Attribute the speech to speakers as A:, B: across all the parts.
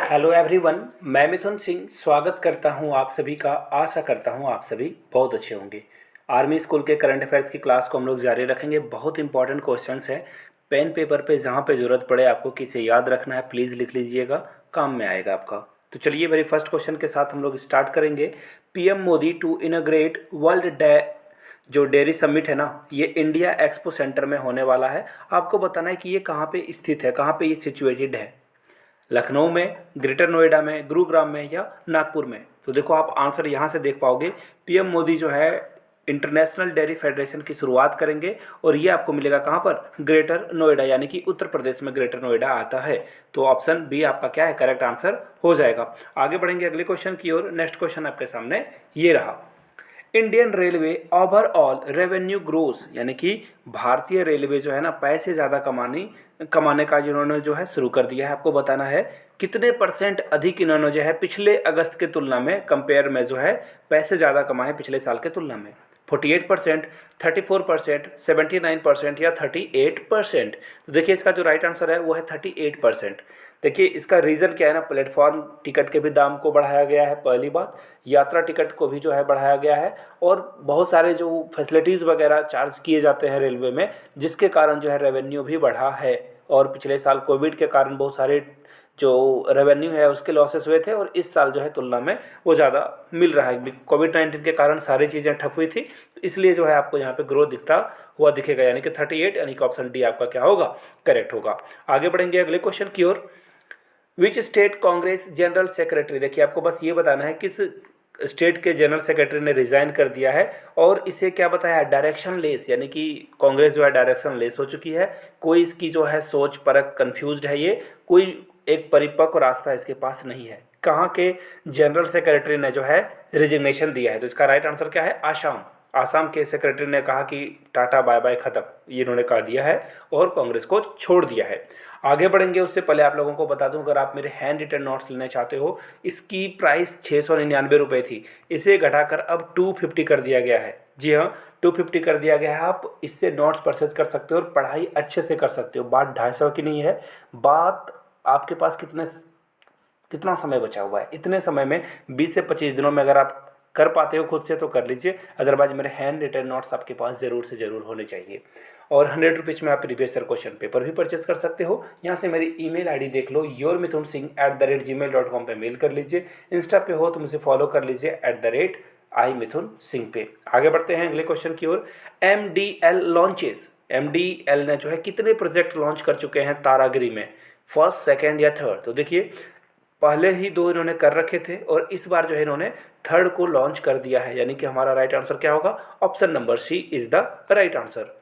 A: Hello everyone, मैं मिथुन सिंह स्वागत करता हूं आप सभी का। आशा करता हूं आप सभी बहुत अच्छे होंगे। आर्मी स्कूल के करंट अफेयर्स की क्लास को हम लोग जारी रखेंगे। बहुत इंपॉर्टेंट क्वेश्चंस है। पेन पेपर पे जहां पे ज़रूरत पड़े आपको किसे याद रखना है प्लीज़ लिख लीजिएगा, काम में आएगा आपका। तो चलिए मेरी फर्स्ट क्वेश्चन के साथ हम लोग स्टार्ट करेंगे। PM Modi to inaugurate world day जो डेयरी समिट है ना, ये इंडिया एक्सपो सेंटर में होने वाला है। आपको बताना है कि ये कहाँ पे स्थित है, कहाँ पे ये सिचुएटेड है। लखनऊ में, ग्रेटर नोएडा में, गुरुग्राम में या नागपुर में। तो देखो आप आंसर यहाँ से देख पाओगे। पीएम मोदी जो है इंटरनेशनल डेयरी फेडरेशन की शुरुआत करेंगे और ये आपको मिलेगा कहाँ पर, ग्रेटर नोएडा, यानी कि उत्तर प्रदेश में ग्रेटर नोएडा आता है। तो ऑप्शन बी आपका क्या है, करेक्ट आंसर हो जाएगा। आगे बढ़ेंगे अगले क्वेश्चन की ओर। नेक्स्ट क्वेश्चन आपके सामने ये रहा। Indian railway overall revenue gross, यानी कि भारतीय रेलवे जो है ना पैसे ज़्यादा कमाने का जिन्होंने जो है शुरू कर दिया है। आपको बताना है कितने परसेंट अधिक इन्होंने जो है पिछले अगस्त के तुलना में कंपेयर में जो है पैसे ज़्यादा कमाए पिछले साल के तुलना में। 48%, 34%, 79% या 38%। तो देखिए इसका जो राइट आंसर है वो है 38%। देखिए इसका रीज़न क्या है ना, प्लेटफॉर्म टिकट के भी दाम को बढ़ाया गया है, पहली बात। यात्रा टिकट को भी जो है बढ़ाया गया है और बहुत सारे जो फैसिलिटीज़ वगैरह चार्ज किए जाते हैं रेलवे में, जिसके कारण जो है रेवेन्यू भी बढ़ा है। और पिछले साल कोविड के कारण बहुत सारे जो रेवेन्यू है उसके लॉसेस हुए थे और इस साल जो है तुलना में वो ज़्यादा मिल रहा है। कोविड-19 के कारण सारी चीज़ें ठप हुई थी, इसलिए जो है आपको यहाँ पे ग्रोथ दिखता हुआ दिखेगा, यानी कि 38, यानी कि ऑप्शन डी आपका क्या होगा, करेक्ट होगा। आगे बढ़ेंगे अगले क्वेश्चन की ओर। Which state Congress general secretary, देखिए आपको बस ये बताना है किस स्टेट के जनरल सेक्रेटरी ने रिजाइन कर दिया है और इसे क्या बताया है, डायरेक्शन लेस, यानी कि कांग्रेस जो है डायरेक्शन लेस हो चुकी है। कोई इसकी जो है सोच परख कंफ्यूज्ड है, ये कोई एक परिपक्व रास्ता इसके पास नहीं है। कहाँ के जनरल सेक्रेटरी ने जो है रिजिग्नेशन दिया है, तो इसका राइट आंसर क्या है, आसाम। आसाम के सेक्रेटरी ने कहा कि टाटा बाय बाय खत्म, ये इन्होंने कह दिया है और कांग्रेस को छोड़ दिया है। आगे बढ़ेंगे उससे पहले आप लोगों को बता दूं, अगर आप मेरे हैंड रिटन नोट्स लेना चाहते हो, इसकी प्राइस 699 थी, इसे घटाकर अब 250 कर दिया गया है। जी हाँ, 250 कर दिया गया है। आप इससे नोट्स परचेज कर सकते हो और पढ़ाई अच्छे से कर सकते हो। बात 250 की नहीं है, बात आपके पास कितना समय बचा हुआ है। इतने समय में 20 से 25 दिनों में अगर आप कर पाते हो खुद से तो कर लीजिए, अदरवाइज मेरे हैंड रिटन नोट्स आपके पास ज़रूर से ज़रूर होने चाहिए। और 100 रुपीज़ में आप प्रीवियस ईयर क्वेश्चन पेपर भी परचेस कर सकते हो। यहाँ से मेरी ईमेल आईडी देख लो, yourmithunsingh@gmail.com पे मेल कर लीजिए। इंस्टा पे हो तो मुझे फॉलो कर लीजिए @iMithunSingh पे। आगे बढ़ते हैं अगले क्वेश्चन की ओर। MDL लॉन्चेस, MDL ने जो है कितने प्रोजेक्ट लॉन्च कर चुके हैं तारागिरी में, फर्स्ट, सेकेंड या थर्ड। तो देखिए पहले ही 2 इन्होंने कर रखे थे और इस बार जो है इन्होंने थर्ड को लॉन्च कर दिया है, यानी कि हमारा राइट आंसर क्या होगा, option number C is the right answer.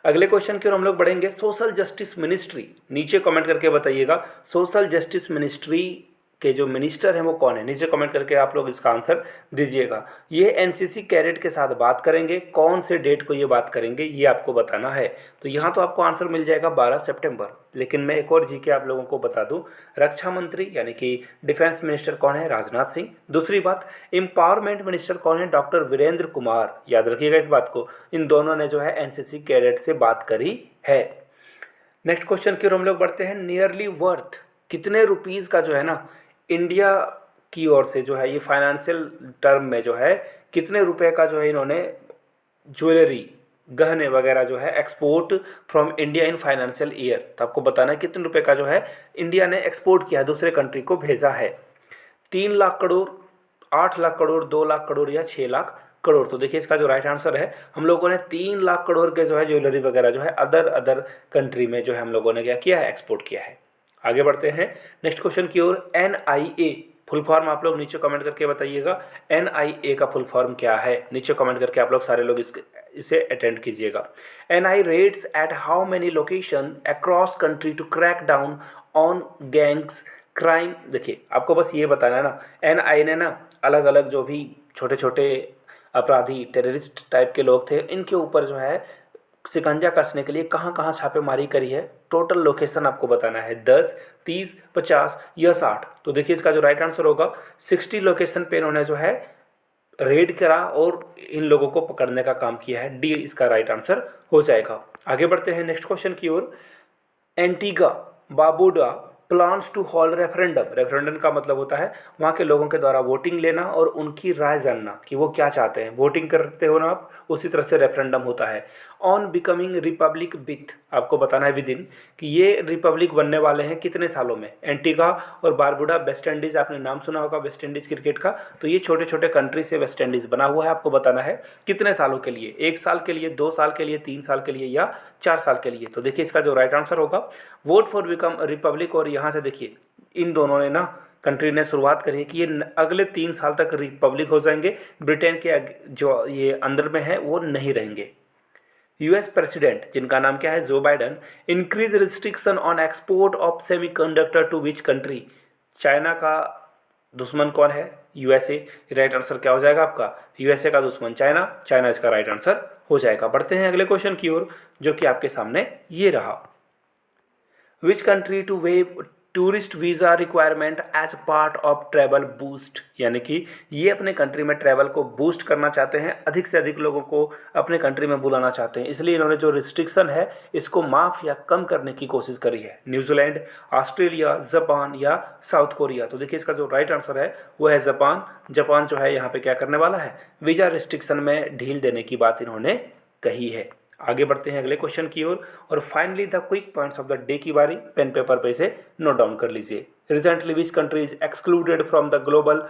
A: अगले क्वेश्चन की ओर हम लोग बढ़ेंगे। सोशल जस्टिस मिनिस्ट्री, नीचे कमेंट करके बताइएगा सोशल जस्टिस मिनिस्ट्री के जो मिनिस्टर हैं वो कौन है, नीचे कमेंट करके आप लोग इसका आंसर दीजिएगा। ये एनसीसी कैडेट के साथ बात करेंगे, कौन से डेट को ये बात करेंगे ये आपको बताना है। तो यहाँ तो आपको आंसर मिल जाएगा 12 सितंबर, लेकिन मैं एक और जीके आप लोगों को बता दूं, रक्षा मंत्री यानी कि डिफेंस मिनिस्टर कौन है, राजनाथ सिंह। दूसरी बात, एम्पावरमेंट मिनिस्टर कौन है, डॉक्टर वीरेंद्र कुमार, याद रखिएगा इस बात को। इन दोनों ने जो है एनसीसी कैडेट से बात करी है। नेक्स्ट क्वेश्चन की ओर हम लोग बढ़ते हैं। नियरली वर्थ, कितने रुपीज़ का जो है ना इंडिया की ओर से जो है ये फाइनेंशियल टर्म में जो है कितने रुपए का जो है इन्होंने ज्वेलरी, गहने वगैरह जो है export from India in financial year. तो आपको बताना है कितने रुपए का जो है इंडिया ने एक्सपोर्ट किया है, दूसरे कंट्री को भेजा है। 3 लाख करोड़, 8 लाख करोड़, 2 लाख करोड़ या 6 लाख करोड़। तो देखिए इसका जो राइट आंसर है, हम लोगों ने 3 लाख करोड़ के जो है ज्वेलरी वगैरह जो है अदर कंट्री में जो है हम लोगों ने क्या किया है, एक्सपोर्ट किया है। आगे बढ़ते हैं नेक्स्ट क्वेश्चन की ओर। NIA फुल फॉर्म आप लोग नीचे कमेंट करके बताइएगा, NIA का फुल फॉर्म क्या है, नीचे कमेंट करके आप लोग सारे लोग इसे अटेंड कीजिएगा। NIA raids at how many location across country to crack down on gangs crime. देखिए आपको बस ये बताना है ना, NIA ने ना अलग अलग जो भी छोटे छोटे अपराधी टेररिस्ट टाइप के लोग थे इनके ऊपर जो है शिकंजा कसने के लिए कहाँ कहाँ छापेमारी करी है। टोटल लोकेशन आपको बताना है 10, 30, 50 या 60। तो देखिए इसका जो राइट आंसर होगा 60 लोकेशन पे इन्होंने जो है रेड करा और इन लोगों को पकड़ने का काम किया है। डी इसका राइट आंसर हो जाएगा। आगे बढ़ते हैं नेक्स्ट क्वेश्चन की ओर। Antigua Barbuda plans to hold referendum. Referendum का मतलब होता है वहाँ के लोगों के द्वारा वोटिंग लेना और उनकी राय जानना कि वो क्या चाहते हैं। वोटिंग करते हो ना आप, उसी तरह से रेफरेंडम होता है। ऑन बिकमिंग रिपब्लिक विथ, आपको बताना है विद इन कि ये रिपब्लिक बनने वाले हैं कितने सालों में। एंटीगा और बारबुडा, वेस्ट इंडीज़, आपने नाम सुना होगा वेस्ट इंडीज़ क्रिकेट का, तो ये छोटे छोटे कंट्री से वेस्ट इंडीज़ बना हुआ है। आपको बताना है कितने सालों के लिए, 1 साल के लिए, 2 साल के लिए, 3 साल के लिए या 4 साल के लिए। तो देखिए इसका जो राइट आंसर होगा वोट फॉर बिकम रिपब्लिक, और यहाँ से देखिए इन दोनों ने ना कंट्री ने शुरुआत करी है कि ये अगले 3 साल तक रिपब्लिक हो जाएंगे। ब्रिटेन के जो ये अंदर में है वो नहीं रहेंगे। यूएस प्रेसिडेंट जिनका नाम क्या है, Joe Biden, increase restriction on export of semiconductor to which country. China का दुश्मन कौन है, यूएसए। राइट आंसर क्या हो जाएगा आपका, यूएसए का दुश्मन चाइना, चाइना इसका राइट आंसर हो जाएगा। बढ़ते हैं अगले क्वेश्चन की ओर जो कि आपके सामने ये रहा। Which country to wave tourist visa requirement as part of travel boost, यानी कि ये अपने कंट्री में ट्रैवल को बूस्ट करना चाहते हैं, अधिक से अधिक लोगों को अपने कंट्री में बुलाना चाहते हैं, इसलिए इन्होंने जो रिस्ट्रिक्शन है इसको माफ़ या कम करने की कोशिश करी है। न्यूजीलैंड, ऑस्ट्रेलिया, जापान या साउथ कोरिया। तो देखिए इसका जो राइट आंसर है वो है जापान। जापान जो है यहाँ पे क्या करने वाला है, वीज़ा रिस्ट्रिक्शन में ढील देने की बात इन्होंने कही है। आगे बढ़ते हैं अगले क्वेश्चन की ओर और finally the quick points of the day की बारी। पेन पेपर पे इसे नोट डाउन कर लीजिए। Recently which country is excluded from the global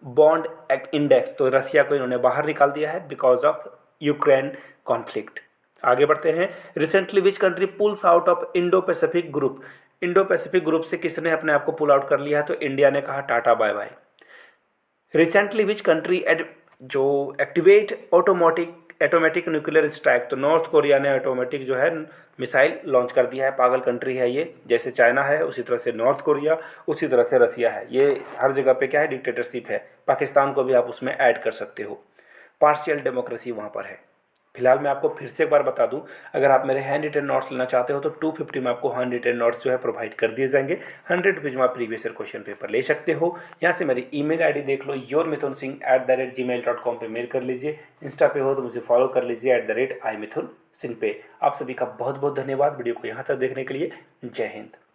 A: bond index. तो रसिया को इन्होंने बाहर निकाल दिया है बिकॉज ऑफ यूक्रेन कॉन्फ्लिक्ट। आगे बढ़ते हैं। Recently which country pools out of Indo Pacific group. Indo Pacific group से किसने अपने आप को पुल आउट कर लिया है, तो इंडिया ने कहा tata bye bye. Recently which country जो एक्टिवेट ऑटोमेटिक न्यूक्लियर स्ट्राइक। तो नॉर्थ कोरिया ने ऑटोमेटिक जो है मिसाइल लॉन्च कर दिया है। पागल कंट्री है ये, जैसे चाइना है उसी तरह से नॉर्थ कोरिया, उसी तरह से रसिया है। ये हर जगह पे क्या है, डिक्टेटरशिप है। पाकिस्तान को भी आप उसमें ऐड कर सकते हो। पार्शियल डेमोक्रेसी वहाँ पर है। फिलहाल मैं आपको फिर से एक बार बता दूं, अगर आप मेरे हैंड रिटन नोट्स लेना चाहते हो तो 250 में आपको हैंड रिटन नोट्स जो है प्रोवाइड कर दिए जाएंगे। 100 रुपीज़ में आप प्रीवियस ईयर क्वेश्चन पेपर ले सकते हो। यहाँ से मेरी ईमेल आईडी देख लो, yourmithunsingh@gmail.com पे मेल कर लीजिए। इंस्टा पे हो तो मुझे फॉलो कर लीजिए @imithunsingh पे। आप सभी का बहुत बहुत धन्यवाद वीडियो को यहाँ तक देखने के लिए। जय हिंद।